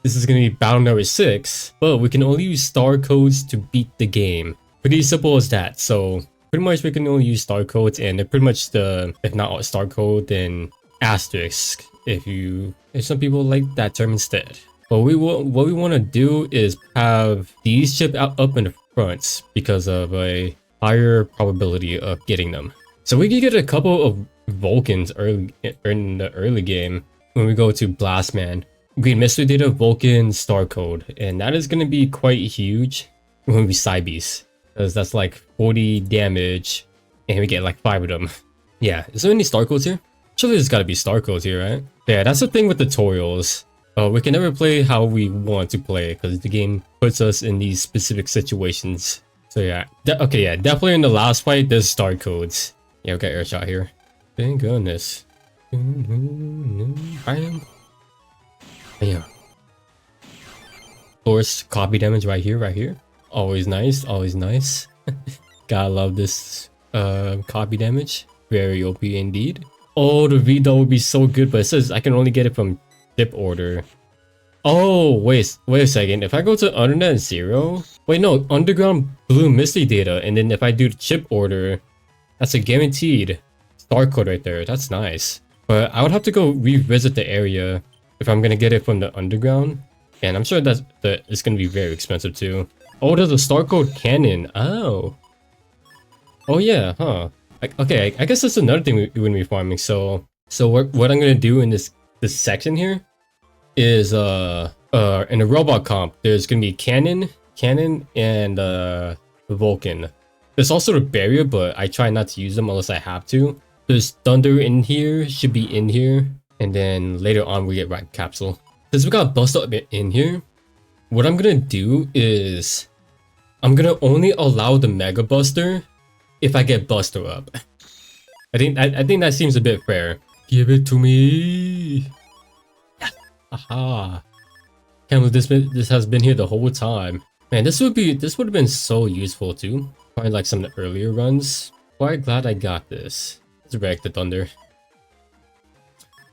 this is going to be battle number 6, but we can only use star codes to beat the game. Pretty simple as that. So pretty much we can only use star codes, and they're pretty much if not star code, then asterisk if some people like that term instead. But what we want to do is have these chips up in the front because of a higher probability of getting them. So we can get a couple of Vulcans early in the early game when we go to Blastman. Green mystery data, Vulcan, star code, and that is going to be quite huge when we side beast, because that's like 40 damage and we get like 5 of them. Yeah, is there any star codes here? Surely there's got to be star codes here, right? Yeah, that's the thing with tutorials. We can never play how we want to play because the game puts us in these specific situations. So yeah, okay, yeah, definitely in the last fight there's star codes. Yeah, we got air shot here. Thank goodness. Bam. Bam. Of course, copy damage right here. Always nice, always nice. Gotta love this copy damage. Very OP indeed. Oh, the V-Doll would be so good, but it says I can only get it from ship order. Oh, wait a second. If I go to Undernet 0, wait, no, Underground Blue Misty data, and then if I do the chip order, that's a guaranteed star code right there. That's nice. But I would have to go revisit the area if I'm gonna get it from the underground, and I'm sure that it's gonna be very expensive too. Oh, there's a star code cannon. Oh yeah, huh? Okay, I guess that's another thing we're gonna be farming. So what I'm gonna do in this section here is in a robot comp, there's gonna be cannon, and Vulcan. There's also the barrier, but I try not to use them unless I have to. There's thunder in here, should be in here, and then later on we get Rat Capsule. Since we got Buster up in here, what I'm gonna do is I'm gonna only allow the Mega Buster if I get Buster up. I think that seems a bit fair. Give it to me. Yeah. Aha. Can't believe this has been here the whole time. Man, this would have been so useful too. Probably like some of the earlier runs. Quite glad I got this. Let's wreck the thunder.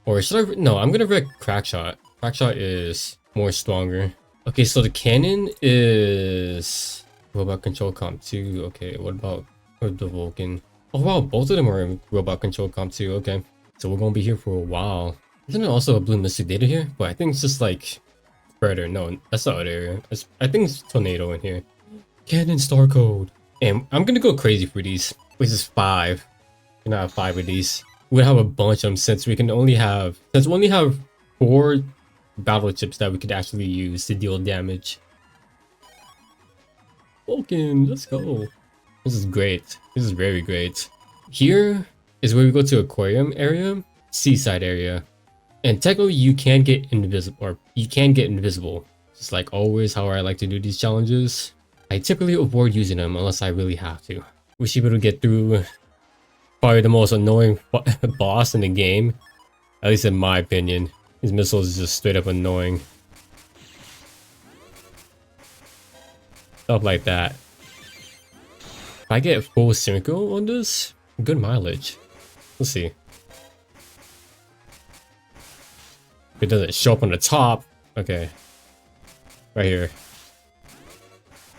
Or should I? No, I'm gonna wreck Crackshot. Crackshot is more stronger. Okay, so the cannon is robot control comp 2. Okay, what about the Vulcan? Oh wow, both of them are in robot control comp 2. Okay, so we're gonna be here for a while. Isn't there also a blue mystic data here? But I think it's just like further. No, that's not other area. I think it's tornado in here. Cannon star code. And I'm gonna go crazy for these. Which is 5. We're gonna have 5 of these. We'll have a bunch of them since we only have 4 battle chips that we could actually use to deal damage. Vulcan, let's go. This is great. This is very great. Here is where we go to aquarium area, seaside area, and technically you can get invisible, just like always how I like to do these challenges. I typically avoid using them unless I really have to. We should be able to get through probably the most annoying boss in the game, at least in my opinion. His missiles is just straight up annoying. Stuff like that. If I get full synchro on this, good mileage. Let's see. If it doesn't show up on the top. Okay. Right here.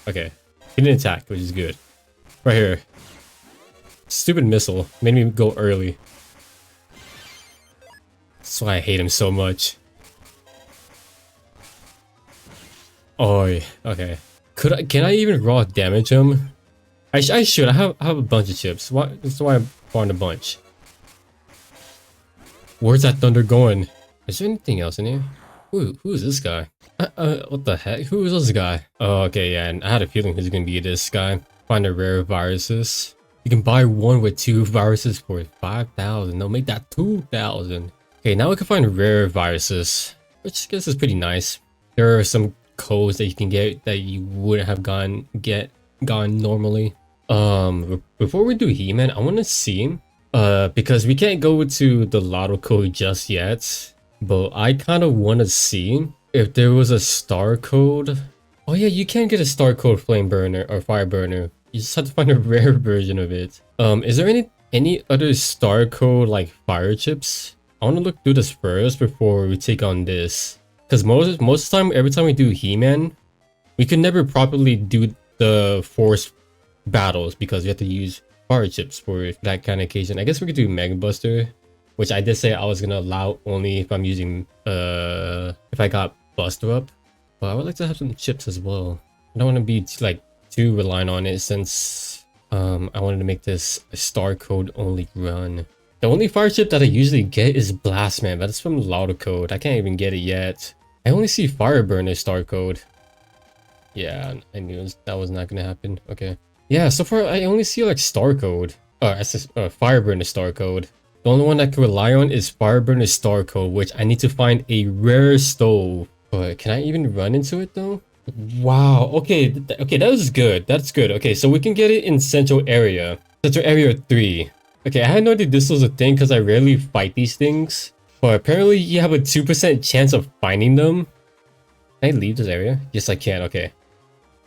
Okay. He didn't attack, which is good. Right here. Stupid missile. Made me go early. That's why I hate him so much. Oh, okay. Can I even raw damage him? I should. I have a bunch of chips. That's why I farmed a bunch. Where's that thunder going? Is there anything else in here? Who is this guy? What the heck? Who is this guy? Oh, okay, yeah. And I had a feeling he's gonna be this guy. Find the rare viruses. You can buy one with 2 viruses for 5,000. No, make that 2,000. Okay, now we can find rare viruses, which I guess is pretty nice. There are some codes that you can get that you wouldn't have gone normally. Before we do He-Man, I want to see because we can't go to the lotto code just yet, but I kind of want to see if there was a star code. Oh yeah, you can get a star code flame burner or fire burner. You just have to find a rare version of it. Is there any other star code like fire chips? I want to look through this first before we take on this. Because most of the time, every time we do He-Man, we could never properly do the force battles because we have to use fire chips for that kind of occasion. I guess we could do Mega Buster, which I did say I was gonna allow only if I'm using if I got Buster up. But I would like to have some chips as well. I don't want to be too reliant on it since I wanted to make this a star code only run. The only fire chip that I usually get is Blastman, but it's from Lauda code. I can't even get it yet. I only see Fireburner star code. Yeah, I knew that was not gonna happen. Okay. Yeah, so far I only see like star code. Fireburner star code. The only one I can rely on is Fireburner star code, which I need to find a rare stove. But can I even run into it though? Wow. Okay. Okay, that was good. That's good. Okay, so we can get it in Central Area. Central Area 3. Okay, I had no idea this was a thing because I rarely fight these things. But apparently you have a 2% chance of finding them. Can I leave this area? Yes, I can. Okay.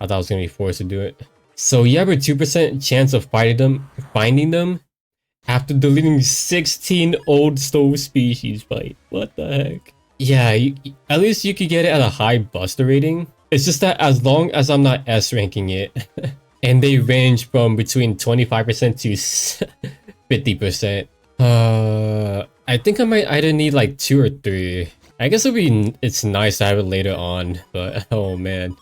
I thought I was going to be forced to do it. So you have a 2% chance of finding them after deleting 16 old stove species fight. What the heck? Yeah, at least you could get it at a high Buster rating. It's just that as long as I'm not S ranking it, and they range from between 25% to 50%. I think I might either need like 2 or 3. I guess it's nice to have it later on, but oh man.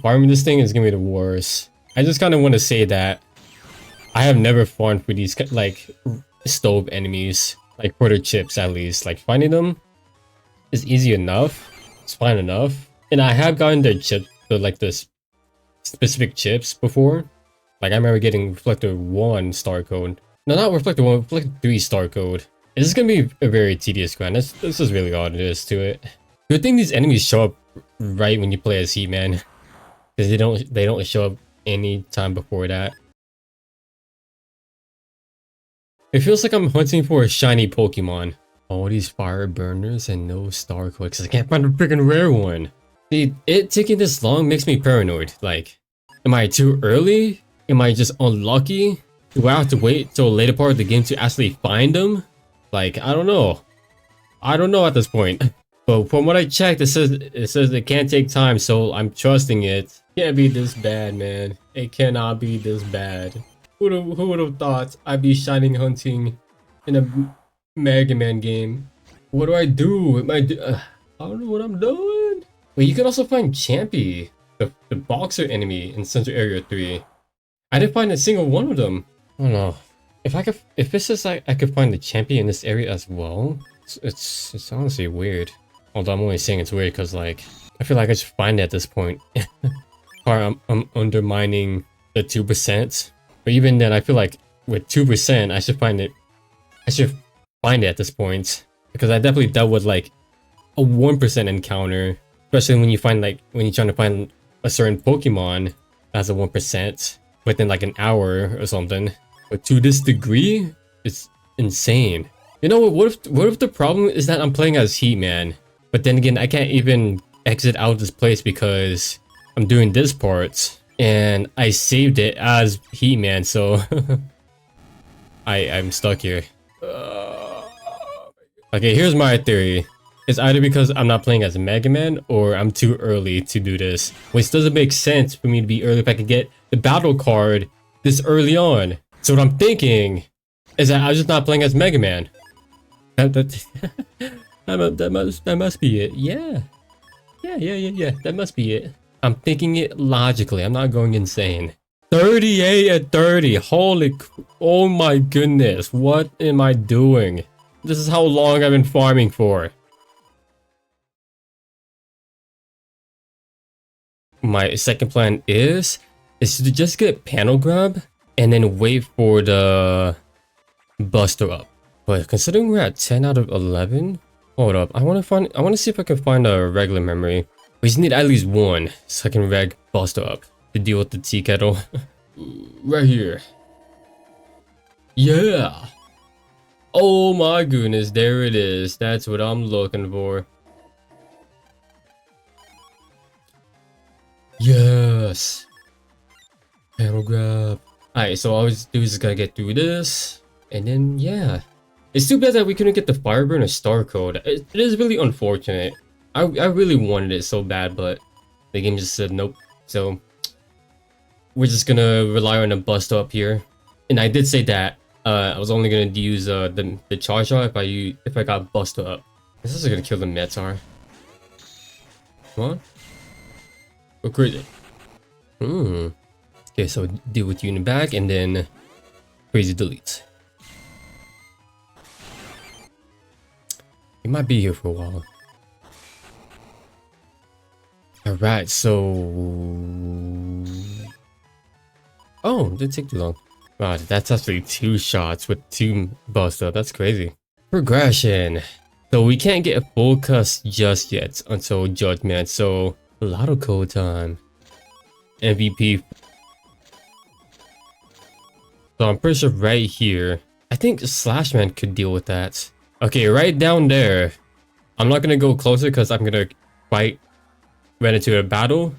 Farming this thing is gonna be the worst. I just kind of want to say that I have never farmed for these like stove enemies, like for their chips at least. Like finding them is easy enough. It's fine enough. And I have gotten their chips, like the specific chips before. Like I remember getting Reflector 1 star code. No, not Reflector 1, Reflector 3 star code. This is gonna be a very tedious grind. This is really all it is to it. Good thing these enemies show up right when you play as He-Man. Because they don't show up any time before that. It feels like I'm hunting for a shiny Pokemon. All these fire burners and no star code because I can't find a freaking rare one. See, it taking this long makes me paranoid. Like, am I too early? Am I just unlucky? Do I have to wait till a later part of the game to actually find them? Like, I don't know. I don't know at this point. But from what I checked, it says it can't take time, so I'm trusting it. Can't be this bad, man. It cannot be this bad. Who would have thought I'd be shining hunting in a Mega Man game? What do I do? I don't know what I'm doing. Wait, you can also find Champy, the boxer enemy in Central Area 3. I didn't find a single one of them. I don't know. If it says I could find the Champy in this area as well, it's honestly weird. Although I'm only saying it's weird because like I feel like I should find it at this point. Or I'm undermining the 2%. But even then, I feel like with 2%, I should find it. I should find it at this point because I definitely dealt with like a 1% encounter, especially when you're trying to find a certain Pokemon that's a 1% within like an hour or something. But to this degree, it's insane. You know what? What if the problem is that I'm playing as He-Man, but then again, I can't even exit out of this place because I'm doing this part. And I saved it as He-Man, so I'm stuck here. Okay, here's my theory. It's either because I'm not playing as Megaman or I'm too early to do this. Which doesn't make sense for me to be early if I could get the battle card this early on. So what I'm thinking is that I'm just not playing as Megaman. That must be it. Yeah. Yeah. That must be it. I'm thinking it logically. I'm not going insane. 38 at 30. Oh my goodness. What am I doing? This is how long I've been farming for. My second plan is to just get panel grab and then wait for the Buster up. But considering we're at 10 out of 11, hold up. I want to see if I can find a regular memory. We just need at least one so I can reg Buster up to deal with the tea kettle. Right here. Yeah. Oh my goodness, there it is. That's what I'm looking for. Yes. Panel grab. Alright, so all we do is gotta get through this. And then, yeah. It's too bad that we couldn't get the Fireburner star code. It is really unfortunate. I really wanted it so bad, but the game just said nope. So we're just gonna rely on a bust up here. And I did say that I was only gonna use the charge shot if I got busted up. This is gonna kill the Metar. Come on. Go crazy. Okay, so deal with you in the back and then crazy delete. You might be here for a while. Alright, so... Oh, it didn't take too long. Wow, that's actually 2 shots with 2 busts up. That's crazy. Progression. So we can't get a full cuss just yet until Judgment. So, lotto code time. MVP. So I'm pretty sure right here. I think Slashman could deal with that. Okay, right down there. I'm not gonna go closer because I'm gonna fight right into a battle.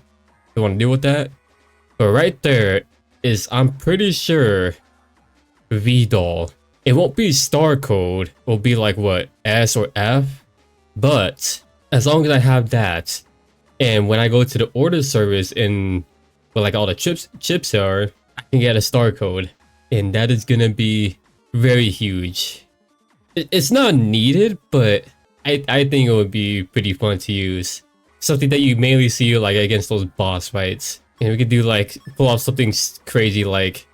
Don't want to deal with that. But right there is, I'm pretty sure, V-Doll. It won't be star code. It will be like what, S or F. But as long as I have that, and when I go to the order service and where like all the chips are, I can get a star code, and that is gonna be very huge. It's not needed, but I think it would be pretty fun to use. Something that you mainly see like against those boss fights. And we could do like pull off something crazy like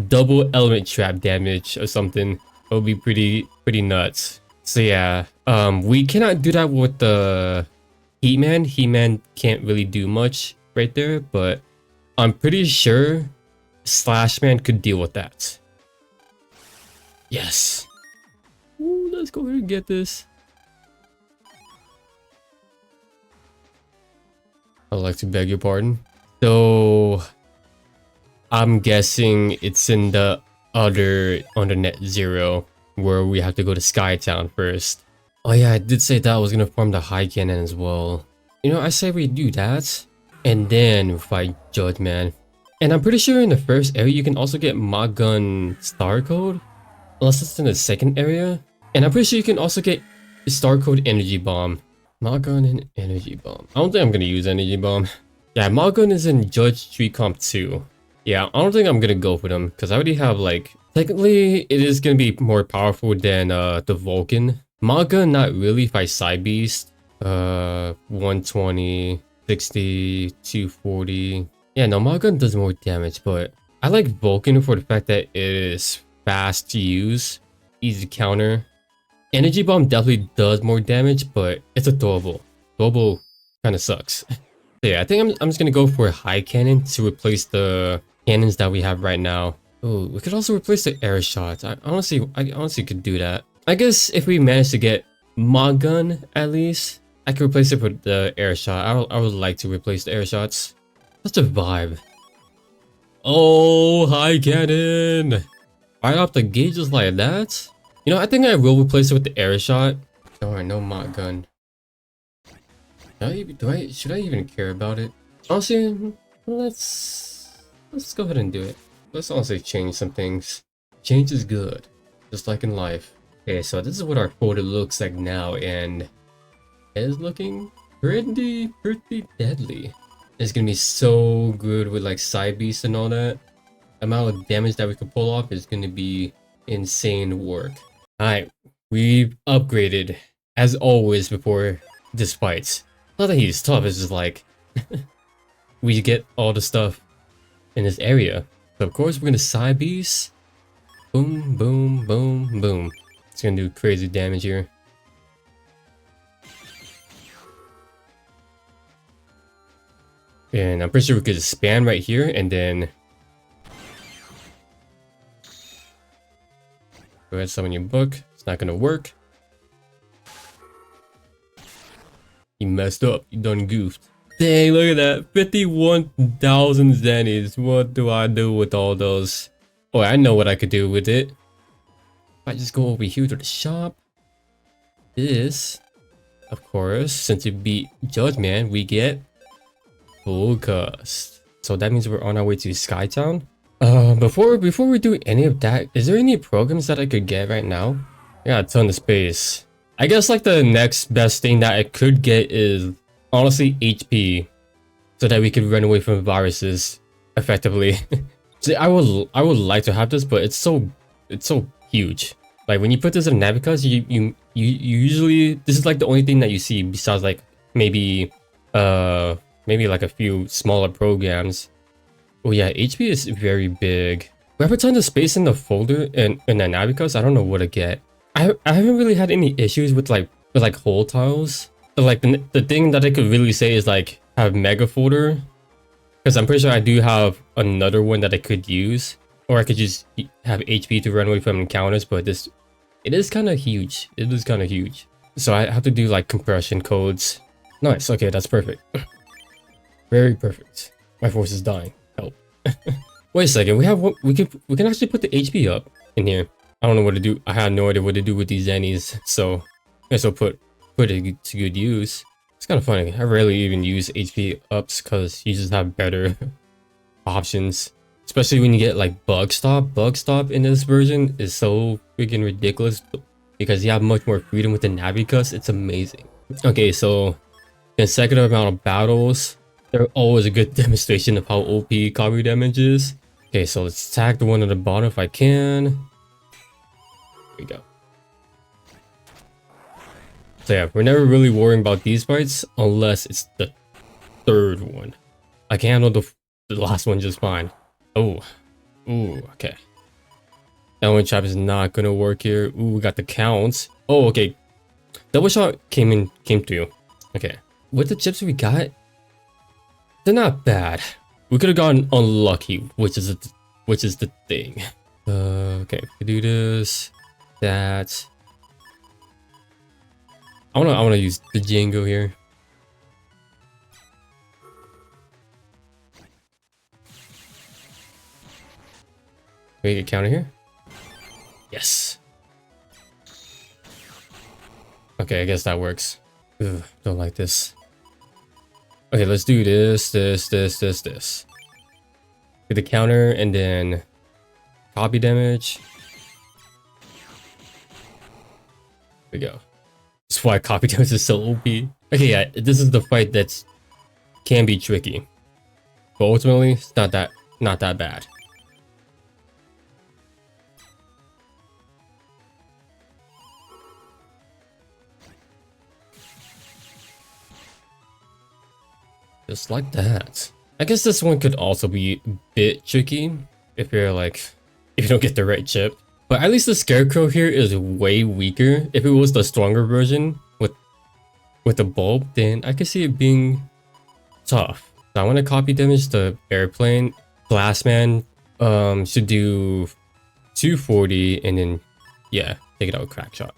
double element trap damage or something. It would be pretty nuts. So yeah, we cannot do that with the Heatman. Heatman can't really do much right there, but I'm pretty sure Slashman could deal with that. Yes. Ooh, let's go ahead and get this. I'd like to beg your pardon. So I'm guessing it's in the other Net Zero where we have to go to Skytown first. Oh yeah, I did say that I was gonna farm the high cannon as well. You know, I say we do that and then fight Judgman. And I'm pretty sure in the first area you can also get Magun Star Code, unless it's in the second area. And I'm pretty sure you can also get Star Code Energy Bomb. Magun and Energy Bomb. I don't think I'm gonna use Energy Bomb. Yeah, Magun is in Judge Street Comp 2. Yeah, I don't think I'm gonna go for them because I already have like, technically it is gonna be more powerful than the Vulcan. Magun not really if I side beast. 120, 60, 240. Yeah, no, Magun does more damage, but I like Vulcan for the fact that it is fast to use, easy to counter. Energy Bomb definitely does more damage, but it's a throwable. Throwable kind of sucks. So yeah, I think I'm just gonna go for a high cannon to replace the cannons that we have right now. Oh, we could also replace the air shots. I honestly could do that. I guess if we manage to get Magun at least, I could replace it with the air shot. I would like to replace the air shots. Such a vibe. Oh, high cannon! Right off the gate just like that? You know, I think I will replace it with the air shot. Alright, no Magun. Should I even care about it? Honestly, let's go ahead and do it. Let's honestly change some things. Change is good, just like in life. Okay, so this is what our quota looks like now, and it is looking pretty deadly. It's gonna be so good with like side beasts and all that. The amount of damage that we could pull off is gonna be insane work. Alright, we've upgraded as always before this fight. Not that he's tough, it's just like we get all the stuff in this area. So of course we're gonna side beast. Boom, boom, boom, boom. It's gonna do crazy damage here. And I'm pretty sure we could just spam right here and then go ahead, summon your book. It's not gonna work. You messed up. You done goofed. Dang, look at that. 51,000 zennies. What do I do with all those? Oh, I know what I could do with it. If I just go over here to the shop. This, of course, since you beat Judgman, we get full cost. So that means we're on our way to Skytown. Before we do any of that, is there any programs that I could get right now? I got a ton of space. I guess like the next best thing that it could get is honestly HP, so that we could run away from viruses effectively. See, I would like to have this, but it's so huge. Like when you put this in Navicus, you usually, this is like the only thing that you see besides like maybe like a few smaller programs. Oh yeah, HP is very big. We have a ton of space in the folder and in the Navicus. I don't know what to get. I haven't really had any issues with like hole tiles. But like the thing that I could really say is like have mega folder, because I'm pretty sure I do have another one that I could use, or I could just have HP to run away from encounters. But this, it is kind of huge. It is kind of huge. So I have to do like compression codes. Nice. Okay, that's perfect. Very perfect. My force is dying. Help. Wait a second. We can actually put the HP up in here. I don't know what to do. I had no idea what to do with these zennies. So I guess I'll put it to good use. It's kind of funny. I rarely even use HP ups because you just have better options. Especially when you get like bug stop. Bug stop in this version is so freaking ridiculous because you have much more freedom with the Navicus. It's amazing. Okay, so consecutive amount of battles. They're always a good demonstration of how OP copy damage is. Okay, so let's tag the one at the bottom if I can. There we go. So yeah, we're never really worrying about these fights unless it's the third one. I can handle the last one just fine. Oh, ooh, okay. That one trap is not gonna work here. Ooh, we got the counts. Oh, okay. Double shot came through. Okay, with the chips we got, they're not bad. We could have gotten unlucky, which is the thing. Okay, we do this, that. I wanna use the Django here. Can we get a counter here? Yes. Okay, I guess that works. Ugh, don't like this. Okay, let's do this. Get the counter and then copy damage. There we go. That's why copy damage is so OP. Okay, yeah, this is the fight that can be tricky, but ultimately it's not that bad. Just like that. I guess this one could also be a bit tricky if you don't get the right chip. But at least the Scarecrow here is way weaker. If it was the stronger version with the bulb, then I could see it being tough. So I want to copy damage the airplane. Blastman should do 240 and then yeah, take it out with crack shot.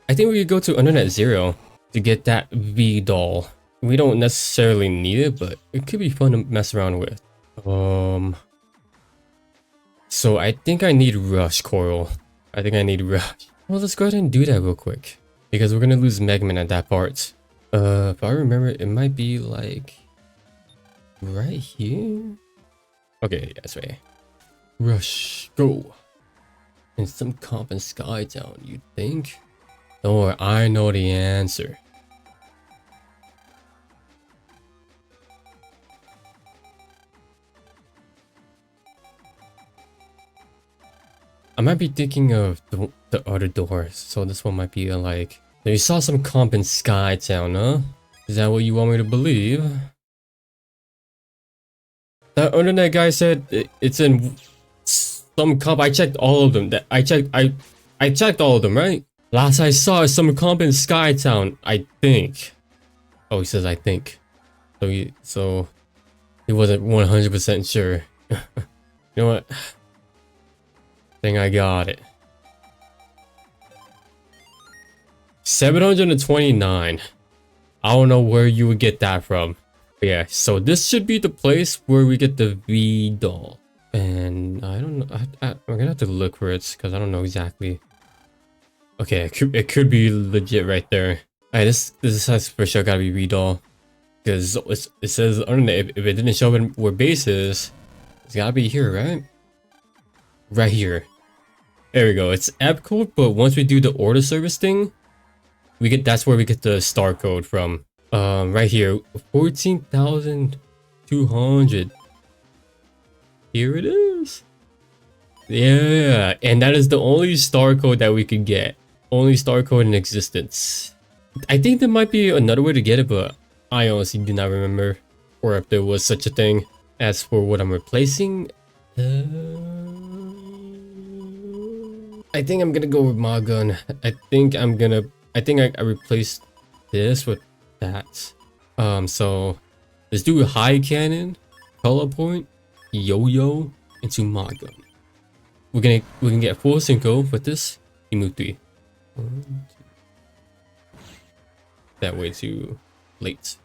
I think we could go to Internet Zero to get that V doll. We don't necessarily need it, but it could be fun to mess around with. So I think I need Rush Coral. I think I need Rush. Well, let's go ahead and do that real quick because we're gonna lose Megaman at that part. If I remember, it might be like right here. Okay, that's right. Rush, go. And some comp in Skytown, you think? Don't worry, I know the answer. I might be thinking of the other doors, so this one might be like... You saw some comp in Skytown, huh? Is that what you want me to believe? That internet guy said it's in some comp. I checked all of them. I checked all of them, right? Last I saw is some comp in Skytown, I think. Oh, he says I think. So he wasn't 100% sure. You know what? I think I got it. 729. I don't know where you would get that from. But yeah, so this should be the place where we get the V doll. And I don't know. I'm gonna have to look for it because I don't know exactly. Okay, it could be legit right there. Alright, this has for sure gotta be V doll. Because it says underneath, if it didn't show up where base is, it's gotta be here, right? Right here. There we go. It's app code, but once we do the order service thing, that's where we get the star code from. Right here, 14,200. Here it is. Yeah, and that is the only star code that we could get. Only star code in existence. I think there might be another way to get it, but I honestly do not remember, or if there was such a thing. As for what I'm replacing, I think I'm gonna go with my gun. I think I replaced this with that. So let's do a high cannon, color point, yo-yo into my gun. We can get full synco with this. You move 3. That way too late.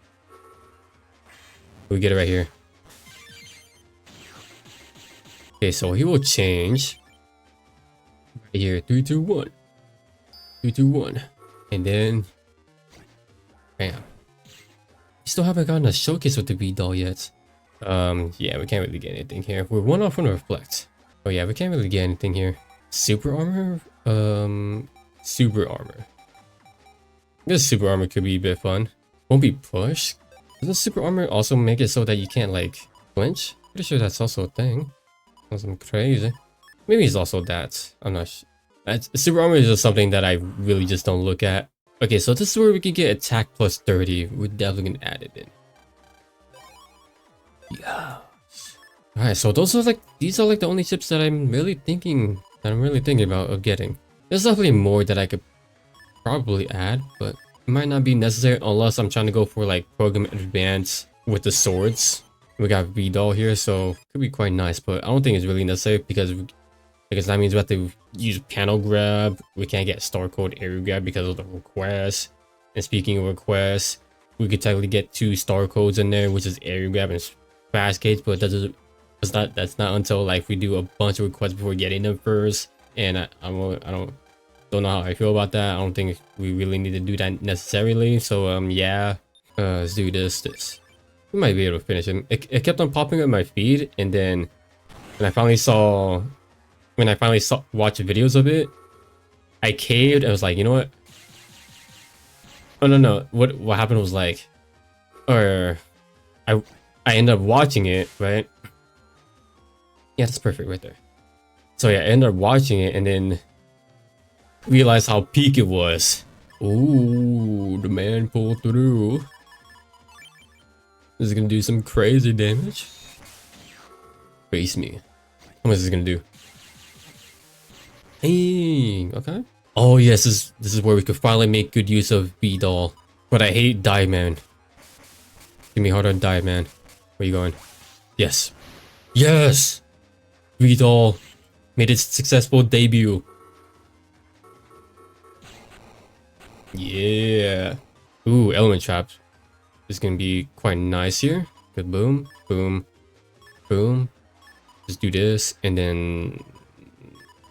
We get it right here. Okay, so he will change right here. 3, 2, 1. 3, 2, 1. And then bam. Still haven't gotten a showcase with the V-Doll yet. Yeah, we can't really get anything here. We're 1 off on the reflect. Oh yeah, we can't really get anything here. Super armor? Super armor. I guess super armor could be a bit fun. Won't be push. Doesn't super armor also make it so that you can't like flinch? Pretty sure that's also a thing. Something crazy. Maybe it's also that. I'm not sure. Super armor is just something that I really just don't look at. Okay, so this is where we can get attack plus 30. We're definitely gonna add it in. Yeah. Alright, so these are like the only chips that I'm really thinking about of getting. There's definitely more that I could probably add, but it might not be necessary unless I'm trying to go for like program advance with the swords. We got V-Doll here, so it could be quite nice, but I don't think it's really necessary because that means we have to use panel grab. We can't get star code area grab because of the request. And speaking of requests, we could technically get 2 star codes in there, which is area grab and fast gates, but that's not until like we do a bunch of requests before getting them first. And I don't know how I feel about that. I don't think we really need to do that necessarily. So yeah, let's do this. We might be able to finish him. It kept on popping up my feed, and then when I finally watched videos of it, I caved and was like, you know what? Oh no. What happened was like, or I ended up watching it, right? Yeah, that's perfect right there. So yeah, I ended up watching it and then realized how peak it was. Ooh, the man pulled through. This is gonna do some crazy damage. Face me. How much is this gonna do? Hey, okay. Oh yes, this is where we could finally make good use of V-Doll. But I hate Die Man. Give me hard on Die Man. Where you going? Yes. Yes! V-Doll made its successful debut. Yeah. Ooh, element traps. This is gonna be quite nice here. Good, boom, boom, boom. Just do this, and then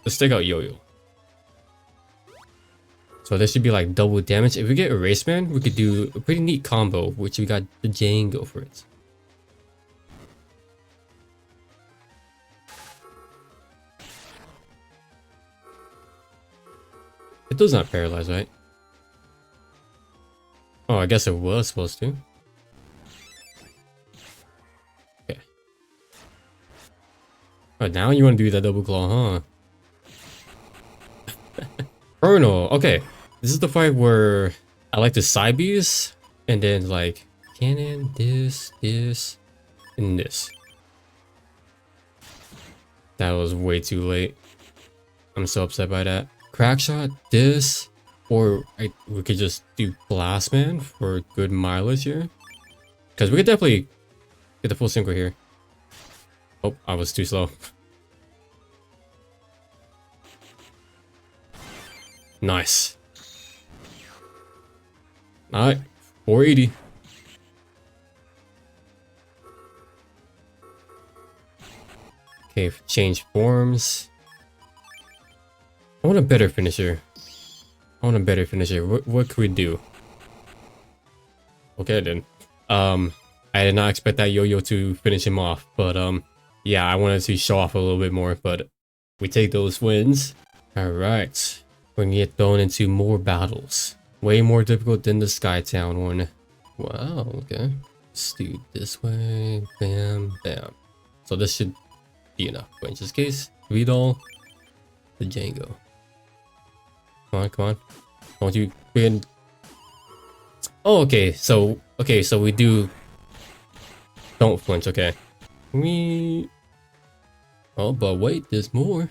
let's take out Yo-Yo. So this should be like double damage. If we get Erase Man, we could do a pretty neat combo, which we got the Django for it. It does not paralyze, right? Oh, I guess it was supposed to. Okay. Oh, now you want to do that double claw, huh? Colonel. Okay. This is the fight where I like to side Bs and then like cannon, this, and this. That was way too late. I'm so upset by that. Crack shot, this, or we could just do Blast Man for good mileage here. Because we could definitely get the full synchro here. Oh, I was too slow. Nice. Alright, 480. Okay, change forms. I want a better finisher. What could we do? Okay then. I did not expect that yo-yo to finish him off, but yeah, I wanted to show off a little bit more, but we take those wins. Alright, we're gonna get thrown into more battles. Way more difficult than the Skytown one. Wow, okay. Let's do this way. Bam, bam. So this should be enough. But in this case, Vidal, the Django. Come on, come on. Don't you win? Oh, okay. So we do. Don't flinch. Okay. Oh, but wait, there's more.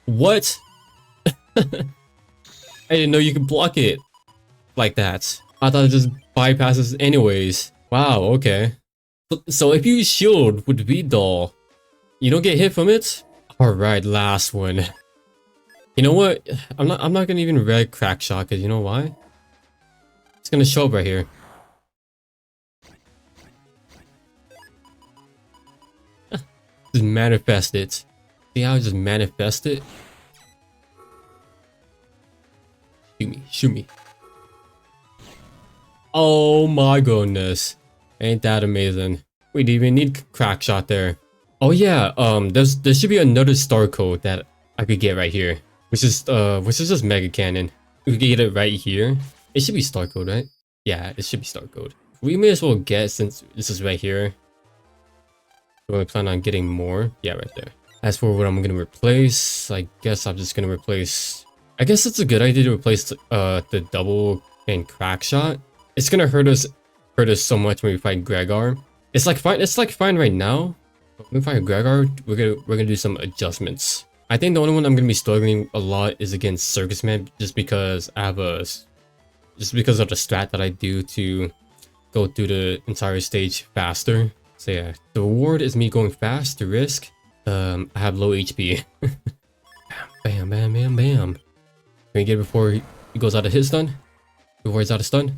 What? I didn't know you could block it like that. I thought it just bypasses anyways. Wow, okay. So if you shield with Vidal, you don't get hit from it? Alright, last one. You know what? I'm not gonna even red crack shot, because you know why? It's gonna show up right here. Just manifest it. See how I just manifest it? Shoot me, shoot me. Oh my goodness. Ain't that amazing. We didn't even need crack shot there. Oh yeah, there should be another star code that I could get right here. Which is just Mega Cannon. We could get it right here. It should be star code, right? Yeah, it should be star code. We may as well get, since this is right here. Do I plan on getting more? Yeah, right there. As for what I'm gonna replace, I guess I'm just gonna replace. I guess it's a good idea to replace the double and crack shot. It's gonna hurt us so much when we fight Gregor. It's like fine right now. When we fight Gregor, we're gonna do some adjustments. I think the only one I'm gonna be struggling a lot is against Circus Man, just because of the strat that I do to go through the entire stage faster. So yeah, the reward is me going fast. The risk, I have low HP. Bam, bam, bam, bam. Can we get it before he goes out of his stun? Before he's out of stun?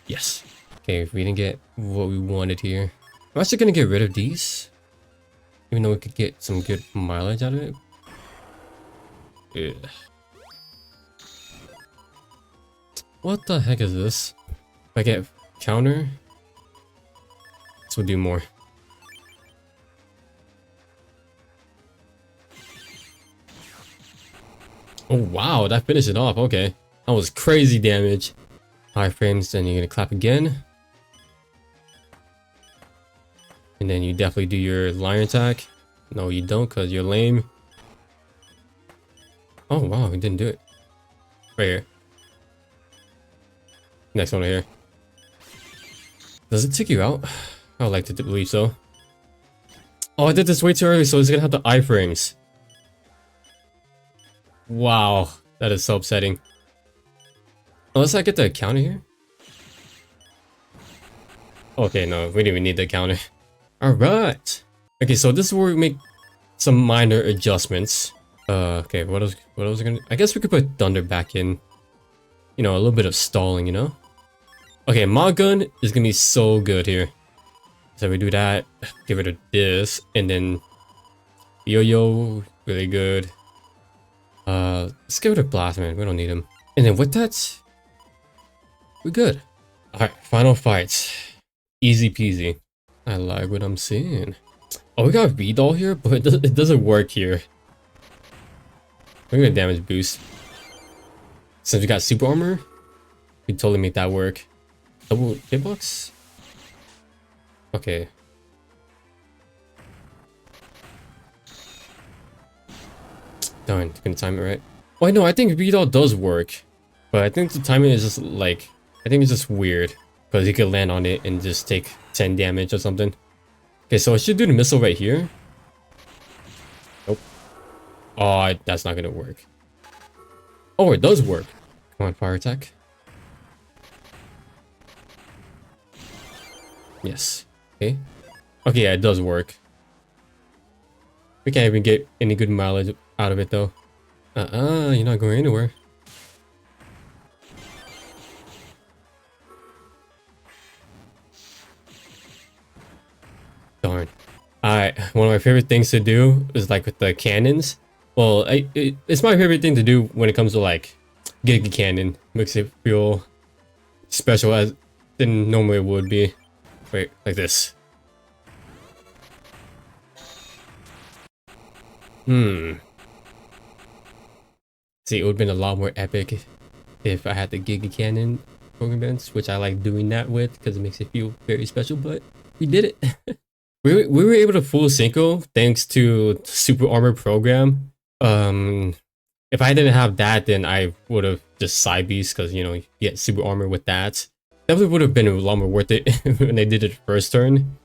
Yes. Okay, if we didn't get what we wanted here. I'm actually gonna get rid of these. Even though we could get some good mileage out of it. Ugh. What the heck is this? If I get counter, this will do more. Oh wow, that finished it off. Okay, that was crazy damage. High frames, then you're gonna clap again. And then you definitely do your lion attack. No, you don't, because you're lame. Oh wow, we didn't do it. Right here. Next one right here. Does it take you out? I would like to believe so. Oh, I did this way too early, so it's gonna have the iframes. Wow, that is so upsetting. Unless I get the counter here. Okay, no, we didn't even need the counter. Alright. Okay, so this is where we make some minor adjustments. Okay, what else are gonna... I guess we could put Thunder back in. You know, a little bit of stalling, you know? Okay, Mod Gun is gonna be so good here. So we do that, get rid of this, and then Yo-Yo, really good. Let's get rid of Blast Man, we don't need him. And then with that, we're good. Alright, final fight. Easy peasy. I like what I'm seeing. Oh, we got Vidal here, but it doesn't work here. We're gonna damage boost. Since we got super armor, we totally make that work. Double hitbox? Okay. Darn, couldn't time it right. Well, no, I think Vidal does work. But I think the timing is just like... I think it's just weird. Because he could land on it and just take 10 damage or something. Okay, so I should do the missile right here. Nope. Oh, that's not gonna work. Oh, it does work. Come on, fire attack. Yes. Okay. Okay, yeah, it does work. We can't even get any good mileage out of it though. You're not going anywhere. Darn. Alright, one of my favorite things to do is like with the cannons. Well, it's my favorite thing to do when it comes to like Giga Cannon. Makes it feel special as than normally it would be. Wait, like this. See, it would have been a lot more epic if I had the Giga Cannon program events, which I like doing that with because it makes it feel very special, but we did it. We were able to full synchro thanks to Super Armor program. If I didn't have that, then I would have just side beast because, you know, you get Super Armor with that. Definitely would have been a lot more worth it when they did it first turn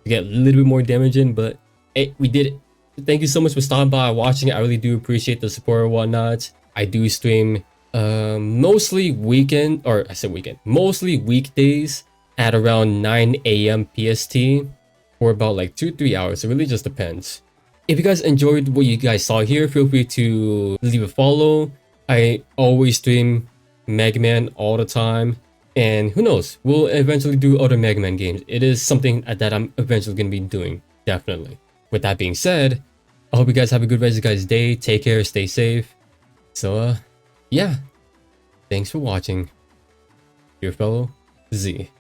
to get a little bit more damage in, but hey, we did it. Thank you so much for stopping by watching. I really do appreciate the support and whatnot. I do stream mostly mostly weekdays at around 9 a.m. PST for about like 2-3 hours. It really just depends. If you guys enjoyed what you guys saw here, feel free to leave a follow. I always stream Megaman all the time, and who knows, we'll eventually do other Megaman games. It is something that I'm eventually going to be doing, definitely. With that being said, I hope you guys have a good rest of your guys' day. Take care, stay safe. So, yeah. Thanks for watching. Your fellow Z.